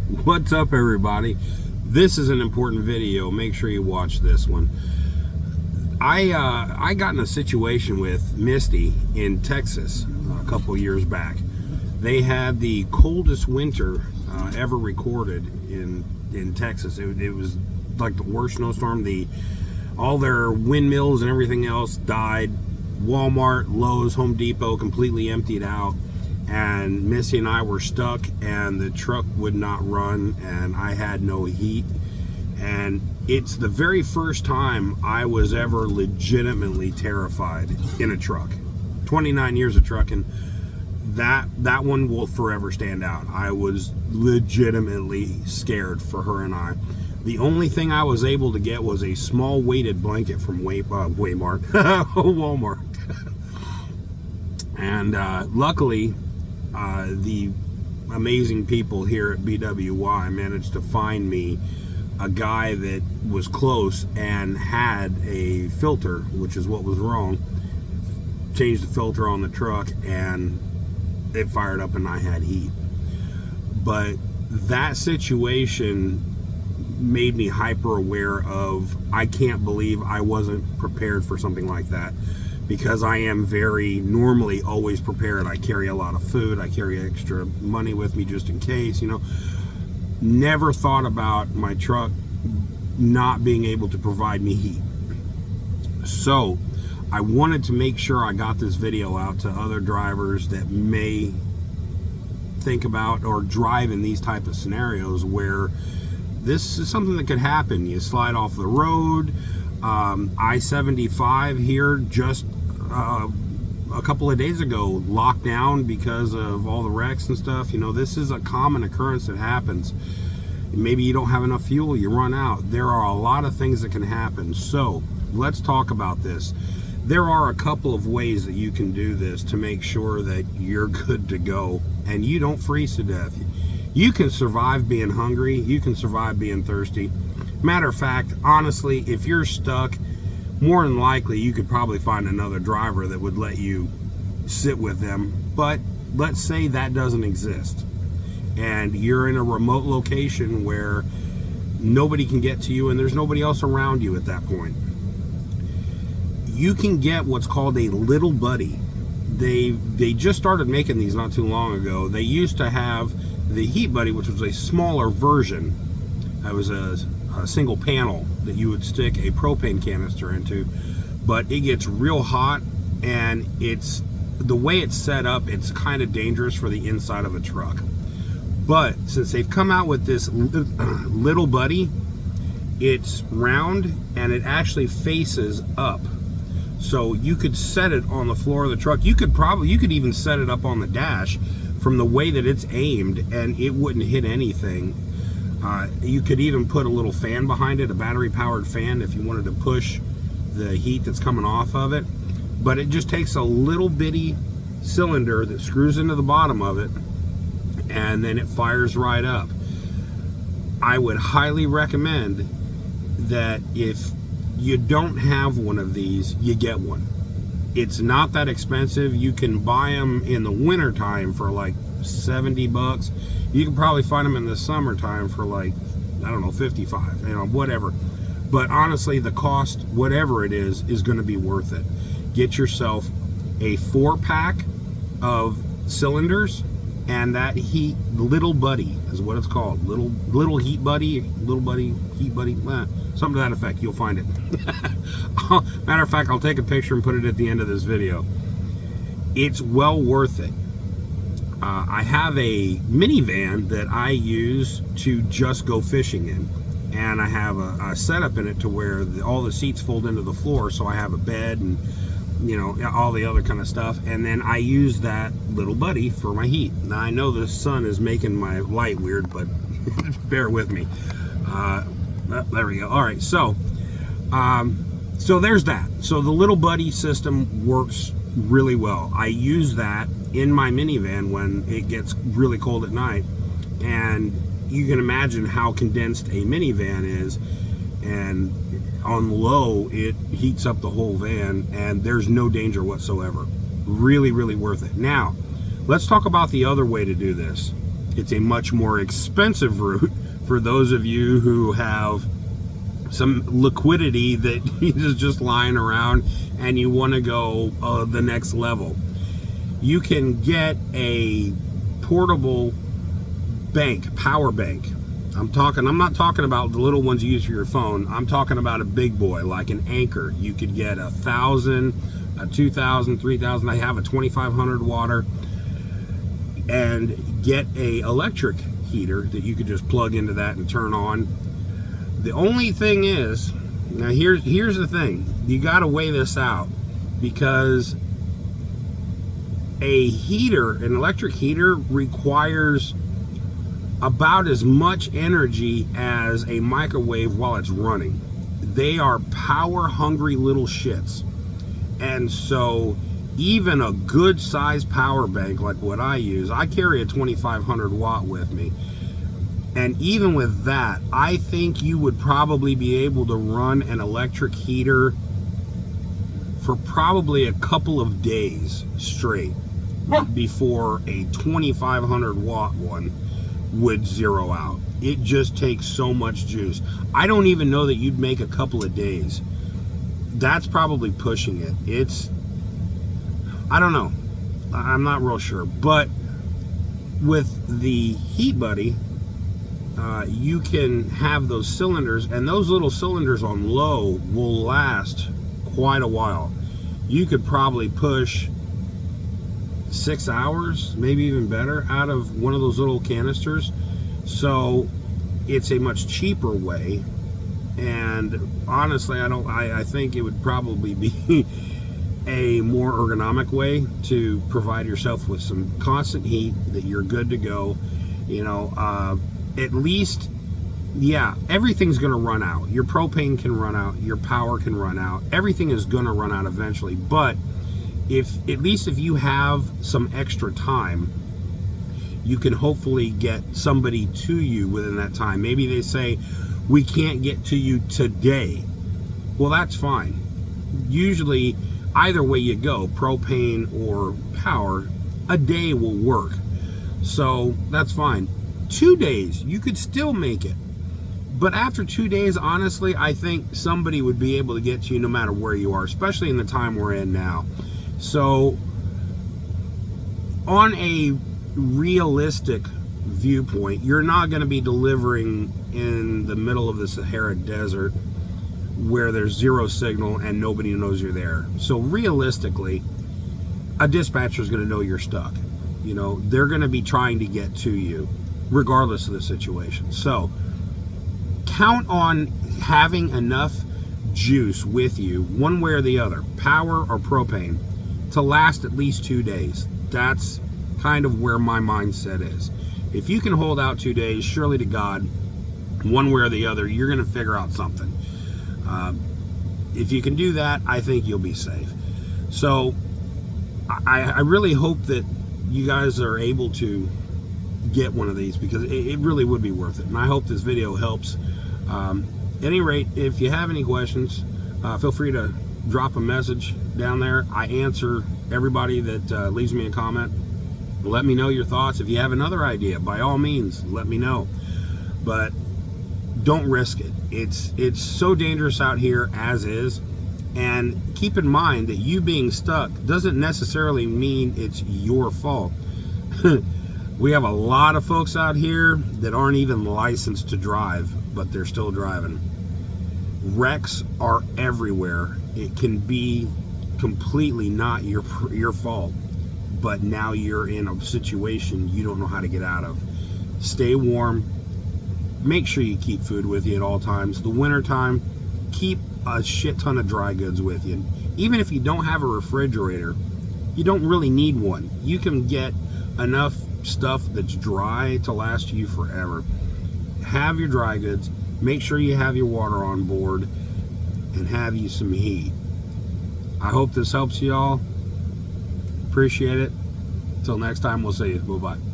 What's up, everybody? This is an important video. Make sure you watch this one. I got in a situation with Misty in Texas a couple years back. They had the coldest winter ever recorded in Texas. It was like the worst snowstorm. All their windmills and everything else died. Walmart, Lowe's, Home Depot completely emptied out. And Missy and I were stuck, and the truck would not run, and I had no heat. And it's the very first time I was ever legitimately terrified in a truck. 29 years of trucking, that one will forever stand out. I was legitimately scared for her and I. The only thing I was able to get was a small weighted blanket from Walmart. And luckily, the amazing people here at BWY managed to find me a guy that was close and had a filter, which is what was wrong. Changed the filter on the truck and it fired up and I had heat. But that situation made me hyper aware of, I can't believe I wasn't prepared for something like that. Because I am very normally always prepared. I carry a lot of food. I carry extra money with me just in case, you know. Never thought about my truck not being able to provide me heat. So I wanted to make sure I got this video out to other drivers that may think about or drive in these type of scenarios where this is something that could happen. You slide off the road. I-75 here just a couple of days ago locked down because of all the wrecks and stuff. You know, this is a common occurrence that happens. Maybe you don't have enough fuel, you run out. There are a lot of things that can happen. So let's talk about this. There are a couple of ways that you can do this to make sure that you're good to go and you don't freeze to death. You can survive being hungry. You can survive being thirsty. Matter of fact, honestly, if you're stuck, more than likely you could probably find another driver that would let you sit with them. But let's say that doesn't exist and you're in a remote location where nobody can get to you and there's nobody else around you at that point. You can get what's called a Little Buddy. They just started making these not too long ago. They used to have the Heat Buddy, which was a smaller version. It was a single panel that you would stick a propane canister into, but it gets real hot and it's the way it's set up, it's kind of dangerous for the inside of a truck. But since they've come out with this Little Buddy, it's round and it actually faces up, so you could set it on the floor of the truck. You could even set it up on the dash from the way that it's aimed and it wouldn't hit anything. You could even put a little fan behind it, a battery powered fan, if you wanted to push the heat that's coming off of it. But it just takes a little bitty cylinder that screws into the bottom of it and then it fires right up. I would highly recommend that if you don't have one of these, you get one. It's not that expensive. You can buy them in the winter time for like 70 bucks. You can probably find them in the summertime for like, I don't know, 55, you know, whatever. But honestly, the cost, whatever it is going to be worth it. Get yourself a 4-pack of cylinders and that Little Buddy is what it's called. Little Heat Buddy, Heat Buddy, something to that effect. You'll find it. Matter of fact, I'll take a picture and put it at the end of this video. It's well worth it. I have a minivan that I use to just go fishing in, and I have a setup in it to where all the seats fold into the floor, so I have a bed and, you know, all the other kind of stuff, and then I use that Little Buddy for my heat. Now I know the sun is making my light weird, but bear with me. There we go. All right, so there's that. So the Little Buddy system works really well. I use that in my minivan when it gets really cold at night, and you can imagine how condensed a minivan is, and on low it heats up the whole van and there's no danger whatsoever. Really worth it. Now let's talk about the other way to do this. It's a much more expensive route for those of you who have some liquidity that is just lying around and you want to go the next level. You can get a portable power bank. I'm not talking about the little ones you use for your phone. I'm talking about a big boy, like an Anker. You could get 1,000, a 2,000, 3,000. I have a 2,500 water, and get a electric heater that you could just plug into that and turn on. The only thing is, now here's the thing. You got to weigh this out, because an electric heater requires about as much energy as a microwave while it's running. They are power hungry little shits. And so even a good sized power bank like what I use, I carry a 2,500 watt with me. And even with that, I think you would probably be able to run an electric heater for probably a couple of days straight before a 2,500 watt one would zero out. It just takes so much juice. I don't even know that you'd make a couple of days. That's probably pushing it. I don't know. I'm not real sure. But with the Heat Buddy, you can have those cylinders, and those little cylinders on low will last quite a while. You could probably push 6 hours, maybe even better, out of one of those little canisters. So it's a much cheaper way, and honestly, I think it would probably be a more ergonomic way to provide yourself with some constant heat, that you're good to go. At least, yeah, everything's going to run out. Your propane can run out, your power can run out, everything is going to run out eventually. But if you have some extra time, you can hopefully get somebody to you within that time. Maybe they say, we can't get to you today. Well, that's fine. Usually, either way you go, propane or power, a day will work. So that's fine. 2 days, you could still make it. But after 2 days, honestly, I think somebody would be able to get to you no matter where you are, especially in the time we're in now. So, on a realistic viewpoint, you're not going to be delivering in the middle of the Sahara Desert where there's zero signal and nobody knows you're there. So realistically, a dispatcher is going to know you're stuck. They're going to be trying to get to you regardless of the situation. So count on having enough juice with you, one way or the other, power or propane, to last at least 2 days. That's kind of where my mindset is. If you can hold out 2 days, surely to God, one way or the other, you're going to figure out something. If you can do that, I think you'll be safe. So I really hope that you guys are able to get one of these, because it really would be worth it. And I hope this video helps. At any rate, if you have any questions, feel free to drop a message down there. I answer everybody that leaves me a comment. Let me know your thoughts. If you have another idea, by all means, let me know. But don't risk it. It's so dangerous out here as is. And keep in mind that you being stuck doesn't necessarily mean it's your fault. We have a lot of folks out here that aren't even licensed to drive, but they're still driving. Wrecks are everywhere. It can be completely not your fault, but now you're in a situation you don't know how to get out of. Stay warm. Make sure you keep food with you at all times. The winter time, keep a shit ton of dry goods with you. Even if you don't have a refrigerator, you don't really need one. You can get enough stuff that's dry to last you forever. Have your dry goods. Make sure you have your water on board, and have you some heat. I hope this helps you all. Appreciate it. Until next time, we'll see you. Bye-bye.